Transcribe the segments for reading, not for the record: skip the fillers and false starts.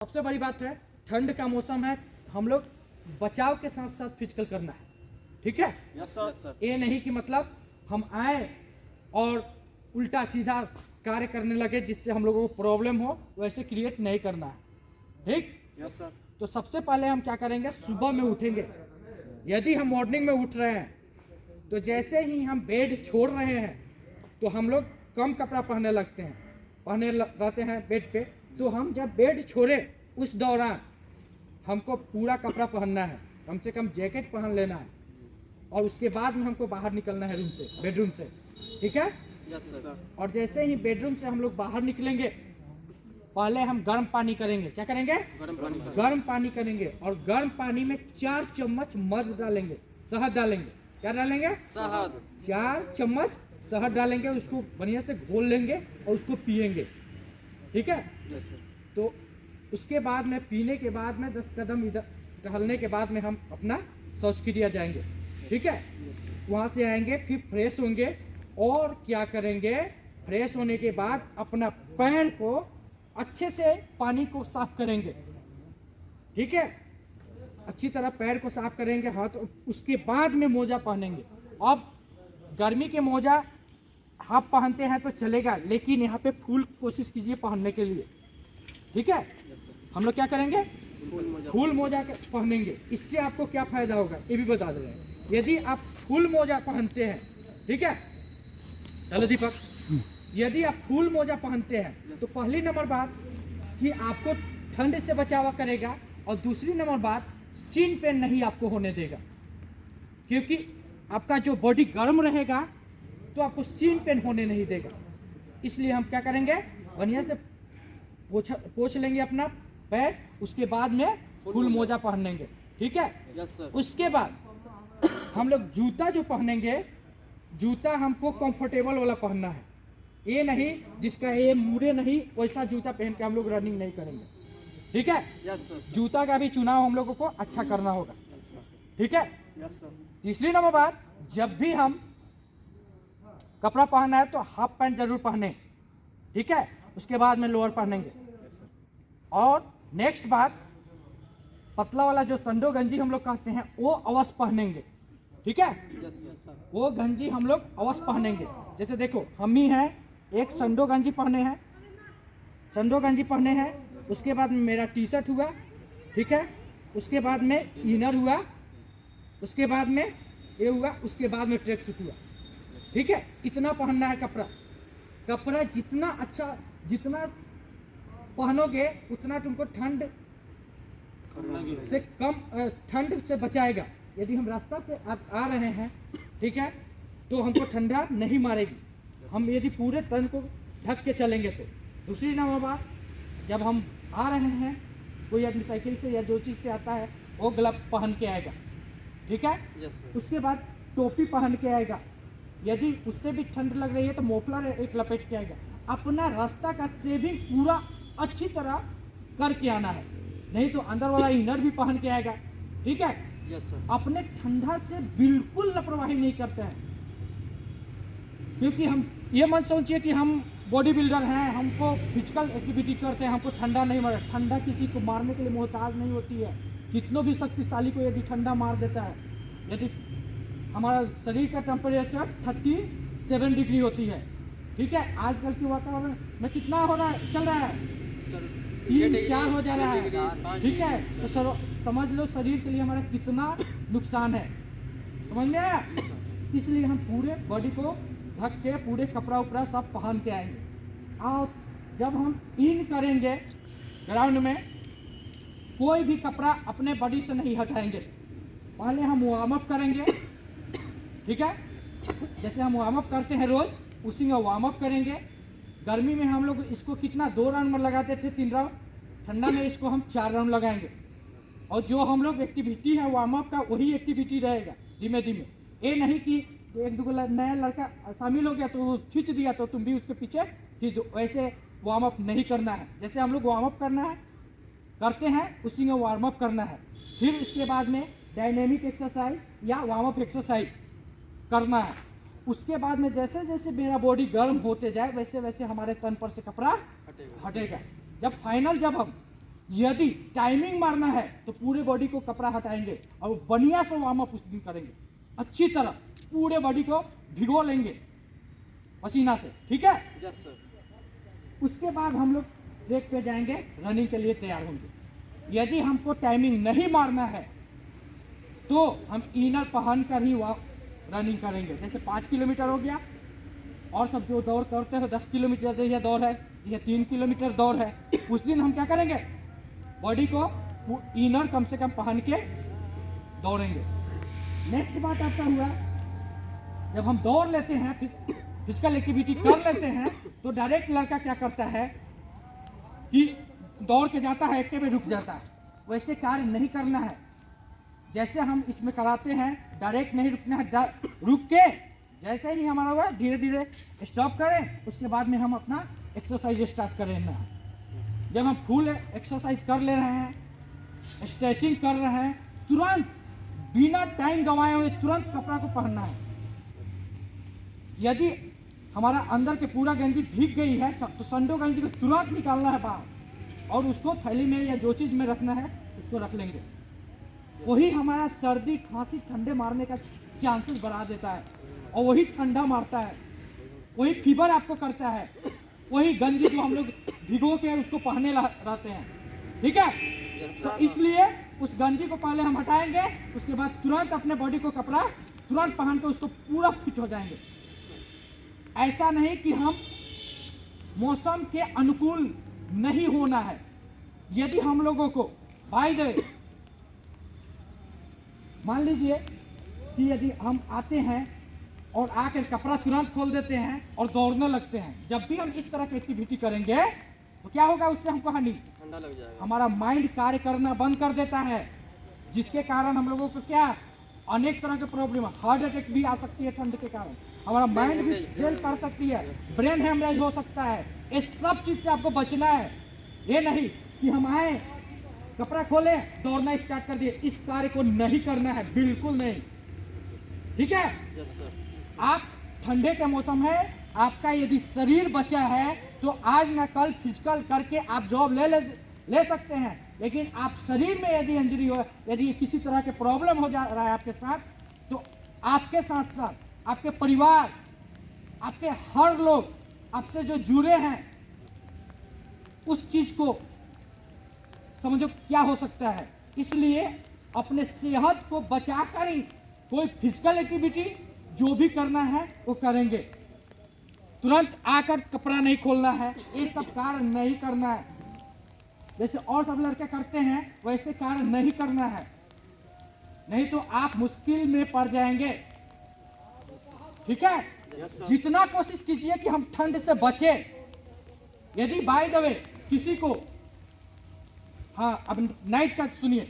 सबसे बड़ी बात है, ठंड का मौसम है, हम लोग बचाव के साथ साथ फिजिकल करना है, ठीक है? Yes sir. ये नहीं कि मतलब हम आए और उल्टा सीधा कार्य करने लगे जिससे हम लोगों को प्रॉब्लम हो, वैसे क्रिएट नहीं करना है, ठीक? Yes sir. तो सबसे पहले हम क्या करेंगे, सुबह में उठेंगे। यदि हम मॉर्निंग में उठ रहे हैं तो जैसे ही हम बेड छोड़ रहे हैं तो हम लोग कम कपड़ा पहनने लगते हैं, रहते हैं बेड पे। तो हम जब बेड छोड़े उस दौरान हमको पूरा कपड़ा पहनना है, कम से कम जैकेट पहन लेना है, और उसके बाद में हमको बाहर निकलना है रूम से, बेडरूम से, ठीक है? Yes sir. और जैसे ही बेडरूम से हम लोग बाहर निकलेंगे, पहले हम गर्म पानी करेंगे। क्या करेंगे? गर्म पानी करेंगे, और गर्म पानी में 4 चम्मच मध डालेंगे, शहद डालेंगे। क्या डालेंगे? शहद। 4 चम्मच शहद डालेंगे, उसको बढ़िया से घोल लेंगे और उसको पिएंगे, ठीक है? Yes sir. तो उसके बाद में पीने के बाद में 10 कदम इधर टहलने के बाद में हम अपना शौच क्रिया जाएंगे, ठीक है? वहाँ से आएंगे, फिर फ्रेश होंगे, और क्या करेंगे, फ्रेश होने के बाद अपना पैर को अच्छे से पानी को साफ करेंगे, ठीक है? अच्छी तरह पैर को साफ करेंगे, हाथ। उसके बाद में मोजा पहनेंगे। अब गर्मी के मोजा आप पहनते हैं तो चलेगा, लेकिन यहाँ पे फुल कोशिश कीजिए पहनने के लिए, ठीक है? हम लोग क्या करेंगे, फुल मोजा पहनेंगे। इससे आपको क्या फायदा होगा ये भी बता दे रहे हैं। यदि आप फुल मोजा पहनते हैं, ठीक है, चलो दीपक, यदि आप फुल मोजा पहनते हैं तो पहली नंबर बात कि आपको ठंड से बचावा करेगा, और दूसरी नंबर बात सीन पेन नहीं आपको होने देगा, क्योंकि आपका जो बॉडी गर्म रहेगा तो आपको सीन पेन होने नहीं देगा। इसलिए हम क्या करेंगे, बढ़िया से पोंछ लेंगे अपना पैर, उसके बाद में फुल मोजा पहनेंगे, ठीक है? Yes sir. उसके बाद हम लोग जूता जो पहनेंगे, जूता हमको कंफर्टेबल वाला पहनना है। ये नहीं जिसका ये मुड़े नहीं, वैसा जूता पहन के हम लोग रनिंग नहीं करेंगे, ठीक है? Yes sir. जूता का भी चुनाव हम लोगों को अच्छा करना होगा, यस सर। ठीक है? Yes sir. तीसरी नंबर बात, जब भी हम कपड़ा पहनना है तो हाफ पैंट जरूर पहने, ठीक है? उसके बाद में लोअर पहनेंगे। और नेक्स्ट बात, पतला वाला जो संडो गंजी हम लोग कहते हैं वो अवश्य पहनेंगे, ठीक है? Yes sir. वो गंजी हम लोग अवश्य पहनेंगे। जैसे देखो, हम ही हैं, एक संडो गंजी पहने हैं, संडो गंजी पहने हैं, उसके बाद में मेरा टी शर्ट हुआ, ठीक है? उसके बाद में इनर हुआ, उसके बाद में ये हुआ, उसके बाद में ट्रैक सूट हुआ, ठीक है? इतना पहनना है कपड़ा। कपड़ा जितना अच्छा, जितना पहनोगे उतना तुमको ठंड से कम, ठंड से बचाएगा। यदि हम रास्ता से आ रहे हैं, ठीक है, तो हमको ठंडा नहीं मारेगी, हम यदि पूरे तन को ढक के चलेंगे तो। दूसरी नंबर बात, जब हम आ रहे हैं, कोई आदमी साइकिल से या जो चीज़ से आता है वो ग्लव्स पहन के आएगा, ठीक है? Yes sir. उसके बाद टोपी पहन के आएगा। यदि उससे भी ठंड लग रही है तो मोफलर एक लपेट के आएगा। अपना रास्ता का सेविंग पूरा अच्छी तरह करके आना है, नहीं तो अंदर वाला इनर भी पहन के आएगा, ठीक है? Yes sir. अपने ठंडा से बिल्कुल लापरवाही नहीं करते हैं, क्योंकि हम ये मत सोचिए कि हम बॉडी बिल्डर हैं, हमको फिजिकल एक्टिविटी करते हैं, हमको ठंडा नहीं मारे। ठंडा किसी को मारने के लिए मोहताज नहीं होती है। कितनों भी शक्तिशाली को यदि ठंडा मार देता है, यदि हमारा शरीर का टेम्परेचर 37 डिग्री होती है, ठीक है? आजकल के वातावरण में कितना हो रहा है, चल रहा है 3-4 हो जा रहा है, ठीक है? तो समझ लो शरीर के लिए हमारा कितना नुकसान है, समझ में आया? इसलिए हम पूरे बॉडी को ढक के पूरे कपड़ा उपड़ा सब पहन के आएंगे। और जब हम इन करेंगे ग्राउंड में, कोई भी कपड़ा अपने बॉडी से नहीं हटाएंगे। पहले हम वार्म अप करेंगे, ठीक है? जैसे हम वार्म अप करते हैं रोज, उसी में वार्म अप करेंगे। गर्मी में हम लोग इसको कितना 2 राउंड में लगाते थे, 3 राउंड। ठंडा में इसको हम 4 राउंड लगाएंगे, और जो हम लोग एक्टिविटी है वार्म अप का, वही एक्टिविटी रहेगा धीमे धीमे। ये नहीं कि एक दो नया लड़का शामिल हो गया तो वो खींच दिया तो तुम भी उसके पीछे खींच दो, वैसे वार्म अप नहीं करना है। जैसे हम लोग वार्म अप करते हैं उसी में वार्म अप करना है। फिर इसके बाद में डायनेमिक एक्सरसाइज या वार्म अप एक्सरसाइज करना है। उसके बाद में जैसे जैसे मेरा बॉडी गर्म होते जाए, वैसे वैसे हमारे तन पर से कपड़ा हटेगा। जब फाइनल जब हम यदि टाइमिंग मारना है तो पूरे बॉडी को कपड़ा हटाएंगे और बढ़िया से वार्म अप उस दिन करेंगे, अच्छी तरह पूरे बॉडी को भिगो लेंगे पसीना से, ठीक है। Yes sir. उसके बाद हम लोग ट्रैक पे जाएंगे, रनिंग के लिए तैयार होंगे। यदि हमको टाइमिंग नहीं मारना है तो हम इनर पहन कर ही रनिंग करेंगे। जैसे 5 किलोमीटर हो गया, और सब जो दौड़ करते हो 10 किलोमीटर यह दौड़ है, यह 3 किलोमीटर दौड़ है, उस दिन हम क्या करेंगे, बॉडी को इनर कम से कम पहन के दौड़ेंगे। नेक्स्ट बात आपका हुआ, जब हम दौड़ लेते हैं, फिजिकल एक्टिविटी कर लेते हैं, तो डायरेक्ट लड़का क्या करता है कि दौड़ के जाता है, एक में रुक जाता है। वैसे कार्य नहीं करना है। जैसे हम इसमें कराते हैं, डायरेक्ट नहीं रुकना है, रुक के जैसे ही हमारा हुआ धीरे धीरे स्टॉप करें, उसके बाद में हम अपना एक्सरसाइज स्टार्ट करें ना। जब हम फुल एक्सरसाइज कर ले रहे हैं, स्ट्रेचिंग कर रहे हैं, तुरंत बिना टाइम गंवाए हुए तुरंत कपड़ा को पहनना है। यदि हमारा अंदर के पूरा गंजी भीग गई है तो संडो गंजी को तुरंत निकालना है बाहर, और उसको थैली में या जो चीज़ में रखना है उसको रख लेंगे। वही हमारा सर्दी खांसी ठंडे मारने का चांसेस बढ़ा देता है, और वही ठंडा मारता है, वही फीवर आपको करता है, वही गंजी जो हम लोग भिगो के उसको पहने रहते हैं, ठीक है। तो इसलिए उस गंजी को पहले हम हटाएंगे, उसके बाद तुरंत अपने बॉडी को कपड़ा तुरंत पहन के उसको पूरा फिट हो जाएंगे। ऐसा नहीं कि हम मौसम के अनुकूल नहीं होना है। यदि हम लोगों को बाय द वे मान लीजिए कि यदि हम आते हैं और आकर कपड़ा तुरंत खोल देते हैं और दौड़ने लगते हैं, जब भी हम इस तरह की एक्टिविटी करेंगे तो क्या होगा, उससे हमको हानि, ठंडा लग जाएगा, हमारा माइंड कार्य करना बंद कर देता है, जिसके कारण हम लोगों को क्या अनेक तरह के प्रॉब्लम, हार्ट अटैक भी आ सकती है ठंड के कारण, हमारा माइंड भी फेल कर सकती है, ब्रेन हेमरेज हो सकता है। इस सब चीज से आपको बचना है। ये नहीं कि हम आए कपड़ा खोले दौड़ना स्टार्ट कर दिए, इस कार्य को नहीं करना है, बिल्कुल नहीं, ठीक है। Yes sir. आप ठंडे का मौसम है, आपका यदि शरीर बचा है तो आज ना कल फिजिकल करके आप जॉब ले सकते हैं, लेकिन आप शरीर में यदि इंजरी हो, यदि किसी तरह के प्रॉब्लम हो जा रहा है आपके साथ, तो आपके साथ साथ आपके परिवार, आपके हर लोग आपसे जो जुड़े हैं, उस चीज को समझो क्या हो सकता है। इसलिए अपने सेहत को बचाकर ही कोई फिजिकल एक्टिविटी जो भी करना है वो करेंगे। तुरंत आकर कपड़ा नहीं खोलना है, ये सब कार्य नहीं करना है। जैसे और सब लड़के करते हैं वैसे कार्य नहीं करना है, नहीं तो आप मुश्किल में पड़ जाएंगे, ठीक है। जितना कोशिश कीजिए कि हम ठंड से बचे। यदि बाय द वे किसी को, हाँ अब नाइट का सुनिए,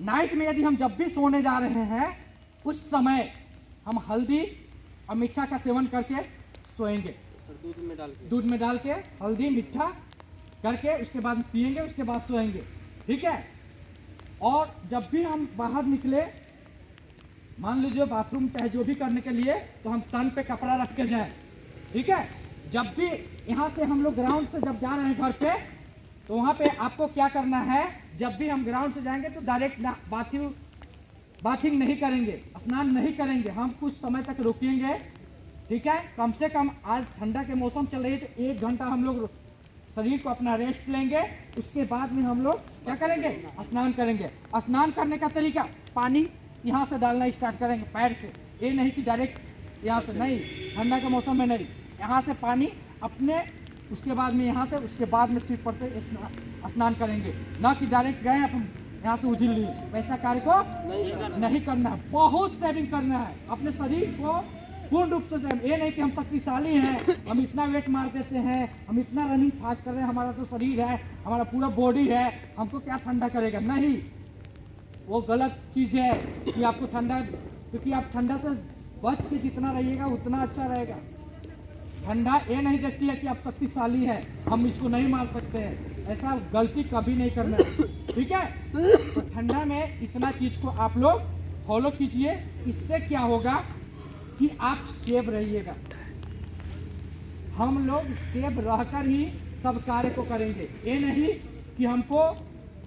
नाइट में यदि हम जब भी सोने जा रहे हैं उस समय हम हल्दी और मीठा का सेवन करके सोएंगे। सर दूध में डाल के हल्दी मीठा करके उसके बाद पिएंगे, उसके बाद सोएंगे, ठीक है। और जब भी हम बाहर निकले, मान लीजिए बाथरूम चाहे जो भी करने के लिए, तो हम तन पे कपड़ा रख के जाए, ठीक है। जब भी यहाँ से हम लोग ग्राउंड से जब जा रहे हैं घर पे, तो वहाँ पे आपको क्या करना है, जब भी हम ग्राउंड से जाएंगे तो डायरेक्ट बाथिंग नहीं करेंगे, स्नान नहीं करेंगे, हम कुछ समय तक रुकेंगे, ठीक है। कम से कम आज ठंडा के मौसम चल रही है तो 1 घंटा हम लोग शरीर को अपना रेस्ट लेंगे, उसके बाद में हम लोग क्या करेंगे, स्नान करेंगे। स्नान करने का तरीका, पानी यहाँ से डालना स्टार्ट करेंगे पैर से, ये नहीं कि डायरेक्ट यहाँ से, नहीं, ठंडा के मौसम में नहीं, यहाँ से पानी अपने, उसके बाद में यहाँ से, उसके बाद में सिर पर से स्नान करेंगे, ना कि डायरेक्ट गए अपन यहाँ से उझिल लिए। वैसा कार्य को नहीं करना है। बहुत सेविंग करना है अपने शरीर को पूर्ण रूप से। ये नहीं कि हम शक्तिशाली हैं, हम इतना वेट मार देते हैं, हम इतना रनिंग फास्ट कर रहे हैं, हमारा तो शरीर है, हमारा पूरा बॉडी है, हमको क्या ठंडा करेगा, नहीं, वो गलत चीज़ है कि आपको ठंडा, क्योंकि आप ठंडा से बच के जितना रहिएगा उतना अच्छा रहेगा। ठंडा ये नहीं देखती है कि आप शक्तिशाली है, हम इसको नहीं मार सकते हैं, ऐसा गलती कभी नहीं करना है, ठीक है। तो ठंडा में इतना चीज को आप लोग फॉलो कीजिए, इससे क्या होगा कि आप सेफ रहिएगा। हम लोग सेफ रहकर ही सब कार्य को करेंगे। ये नहीं कि हमको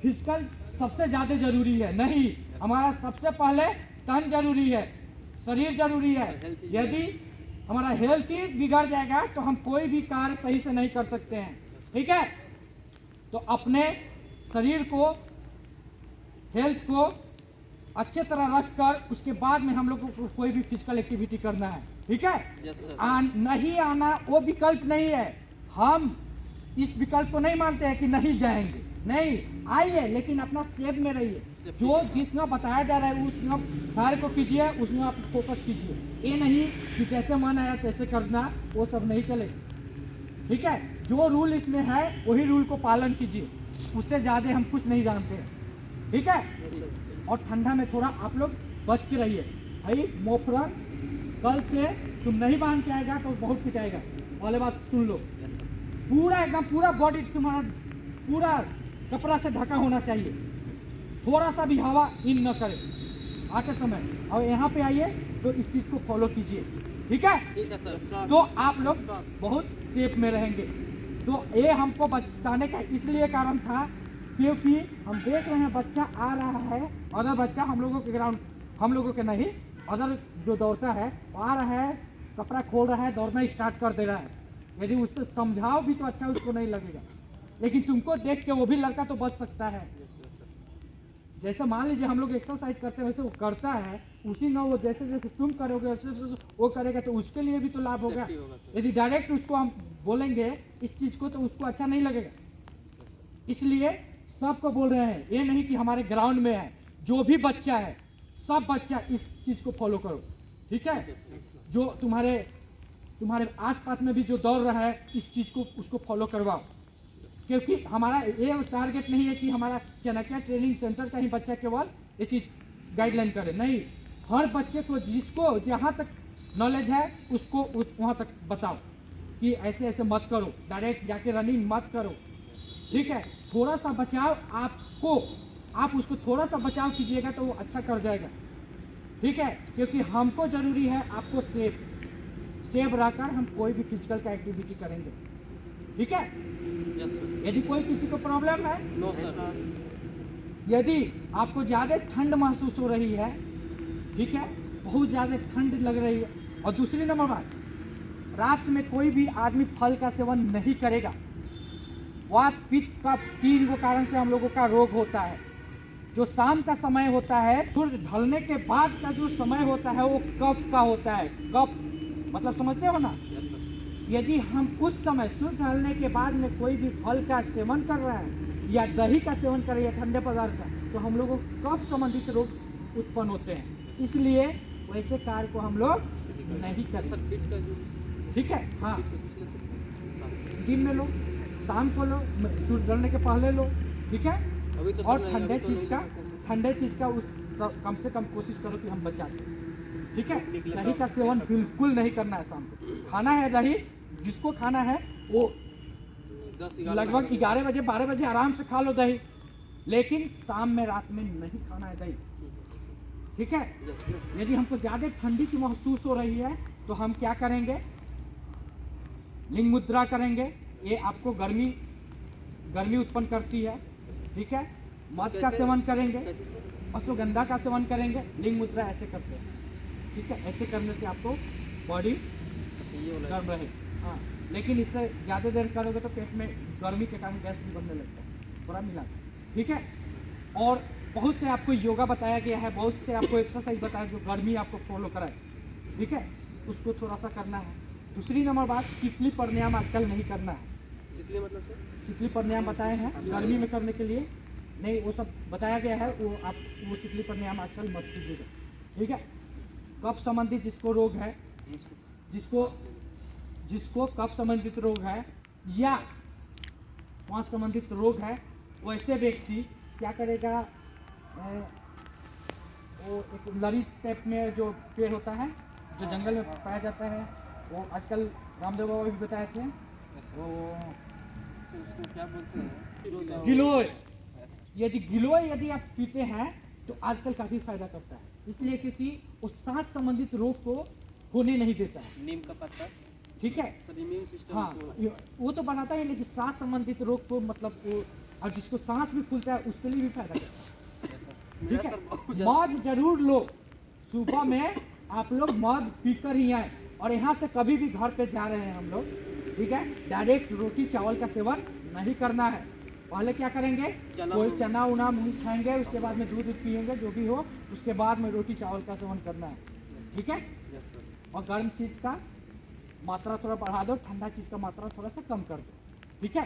फिजिकल सबसे ज्यादा जरूरी है, नहीं, हमारा सबसे पहले तन जरूरी है, शरीर जरूरी है। यदि हमारा हेल्थ ही बिगड़ जाएगा तो हम कोई भी कार्य सही से नहीं कर सकते हैं, ठीक है। तो अपने शरीर को, हेल्थ को अच्छे तरह रखकर उसके बाद में हम लोगों को कोई भी फिजिकल एक्टिविटी करना है, ठीक है। नहीं आना वो विकल्प नहीं है, हम इस विकल्प को नहीं मानते हैं कि नहीं जाएंगे, नहीं, आइए लेकिन अपना सेफ में रहिए, जो जिसमें बताया जा रहा है उसमें कार्य को कीजिए, उसमें आप फोकस कीजिए। ये नहीं कि जैसे मन आया तैसे करना, वो सब नहीं चलेगा, ठीक है। जो रूल इसमें है वही रूल को पालन कीजिए, उससे ज़्यादा हम कुछ नहीं जानते हैं, ठीक है। और ठंडा में थोड़ा आप लोग बच के रहिए भाई। मोफरन कल से तुम नहीं बांध के आएगा तो बहुत पिटाएगा, वाले बात सुन लो। पूरा एकदम पूरा बॉडी तुम्हारा पूरा कपड़ा से ढका होना चाहिए, थोड़ा सा भी हवा इन न करे आते समय। और यहाँ पे आइए तो इस चीज को फॉलो कीजिए, ठीक है। ठीक है सर। तो आप लोग बहुत सेफ में रहेंगे। तो ये हमको बताने का इसलिए कारण था क्योंकि हम देख रहे हैं बच्चा आ रहा है, अदर बच्चा हम लोगों के ग्राउंड, हम लोगों के नहीं, अदर जो दौड़ता है वो आ रहा है, कपड़ा खोल रहा है, दौड़ना स्टार्ट कर दे रहा है। यदि उससे समझाओ भी तो अच्छा उसको नहीं लगेगा, लेकिन तुमको देख के वो भी लड़का तो बच सकता है। जैसे मान लीजिए हम लोग एक्सरसाइज करते हैं वैसे वो करता है, उसी ना वो जैसे जैसे तुम करोगे वैसे वो करेगा, तो उसके लिए भी तो लाभ होगा। यदि डायरेक्ट उसको हम बोलेंगे इस चीज को तो उसको अच्छा नहीं लगेगा। इसलिए सबको बोल रहे हैं, ये नहीं कि हमारे ग्राउंड में है, जो भी बच्चा है सब बच्चा इस चीज को फॉलो करो, ठीक है। जो तुम्हारे आसपास में भी जो दौड़ रहा है इस चीज को उसको फॉलो करवाओ, क्योंकि हमारा ये टारगेट नहीं है कि हमारा चाणक्य ट्रेनिंग सेंटर का ही बच्चा केवल ये चीज गाइडलाइन करे, नहीं, हर बच्चे को जिसको जहाँ तक नॉलेज है उसको वहाँ तक बताओ कि ऐसे ऐसे मत करो, डायरेक्ट जाके रनिंग मत करो, ठीक है। थोड़ा सा बचाव आपको, आप उसको थोड़ा सा बचाव कीजिएगा तो वो अच्छा कर जाएगा, ठीक है। क्योंकि हमको जरूरी है आपको सेफ रहकर हम कोई भी फिजिकल का एक्टिविटी करेंगे, ठीक है। यदि कोई किसी को प्रॉब्लम है, नो सर। यदि आपको ज़्यादा ठंड महसूस हो रही है, ठीक है, बहुत ज़्यादा ठंड लग रही है, और दूसरी नंबर बात, रात में कोई भी आदमी फल का सेवन नहीं करेगा। वात पित्त कफ 3 को कारण से हम लोगों का रोग होता है। जो शाम का समय होता है, सूर्य ढलने के बाद का जो समय होता है वो कफ का होता है। कफ मतलब समझते हो ना। यदि हम उस समय सूर्य ढलने के बाद में कोई भी फल का सेवन कर रहा है या दही का सेवन कर रहे हैं, ठंडे पदार्थ का, तो हम लोगों को कफ संबंधित रोग उत्पन्न होते हैं। इसलिए वैसे कार्य को हम लोग नहीं कर सकते, ठीक है। हाँ, दिन में लो, शाम को लो, सूर्य ढलने के पहले लो, ठीक है। अभी तो और ठंडे चीज का उस कम से कम कोशिश करो कि हम बचा दें, ठीक है। दही का सेवन बिल्कुल नहीं करना है शाम को। खाना है दही, जिसको खाना है वो लगभग 11 बजे 12 बजे आराम से खा लो दही, लेकिन शाम में रात में नहीं खाना है दही, ठीक है। यदि हमको ज्यादा ठंडी की महसूस हो रही है तो हम क्या करेंगे, लिंग मुद्रा करेंगे, ये आपको गर्मी उत्पन्न करती है, ठीक है। मध का सेवन करेंगे, अश्वगंधा का सेवन करेंगे, लिंग मुद्रा ऐसे करते हैं, ठीक है। ऐसे करने से आपको बॉडी गर्म रहे। हाँ, लेकिन इससे ज़्यादा देर करोगे तो पेट में गर्मी के कारण गैस भी बनने लगता है, थोड़ा मिला, ठीक है। और बहुत से आपको योगा बताया गया है, बहुत से आपको एक्सरसाइज बताया जो गर्मी आपको फॉलो कराए, ठीक है, उसको थोड़ा सा करना है। दूसरी नंबर बात, शीतली प्राणायाम आजकल नहीं करना है। शीतली मतलब सर? शीतली प्राणायाम बताए हैं गर्मी में करने के लिए, नहीं वो सब बताया गया है, वो आप वो शीतली प्राणायाम आजकल मत कीजिएगा, ठीक है। कफ संबंधित जिसको रोग है, जिसको कफ संबंधित रोग है या श्वास संबंधित रोग है, वैसे व्यक्ति क्या करेगा, वो एक लड़ी टाइप में जो पेड़ होता है जो जंगल में पाया जाता है, वो आजकल रामदेव बाबा भी बताए थे, वो उसको क्या बोलते हैं, गिलोय। यदि गिलोय यदि आप पीते हैं तो आजकल काफी फायदा करता है, इसलिए क्योंकि वो सांस संबंधित रोग को होने नहीं देता है। नीम का पत्ता, ठीक है, सर इम्यून सिस्टम हाँ, वो तो बढ़ाता है, लेकिन सांस संबंधित रोग को मतलब वो और जिसको सांस भी फूलता है उसके लिए भी फायदा करता यस सर है। मेरा ठीक सर बहुत है, ज़्यादा मध जरूर लो। सुबह में आप लोग मध पीकर ही आए, और यहाँ से कभी भी घर पे जा रहे हैं हम लोग, ठीक है, डायरेक्ट रोटी चावल का सेवन नहीं करना है। पहले क्या करेंगे, चना कोई मूंग। चना उना मूंग खाएंगे, उसके बाद में दूध पिएंगे जो भी हो, उसके बाद में रोटी चावल का सेवन करना है। ठीक है, यस सर और गर्म चीज़ का मात्रा थोड़ा बढ़ा दो, ठंडा चीज़ का मात्रा थोड़ा सा कम कर दो। ठीक है,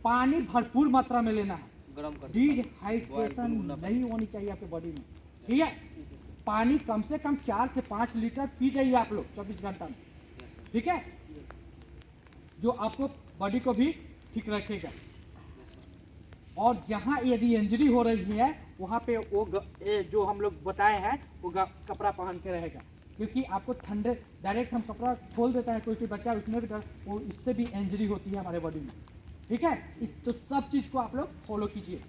पानी भरपूर मात्रा में लेना है, गरम कर डिहाइड्रेशन नहीं होनी चाहिए आपके बॉडी में। ठीक है, ठीक है सर पानी कम से कम 4 से 5 लीटर पी जाइए आप लोग 24 घंटा में। यस सर ठीक है, जो आपको बॉडी को भी ठीक रखेगा। यस सर और जहाँ यदि इंजरी हो रही है वहाँ पे वो जो हम लोग बताए हैं वो कपड़ा पहन के रहेगा, क्योंकि आपको ठंडे डायरेक्ट हम कपड़ा खोल देता है, कोई बच्चा उसमें भी वो इससे भी इंजरी होती है हमारे बॉडी में। ठीक है, इस तो सब चीज़ को आप लोग फॉलो कीजिए।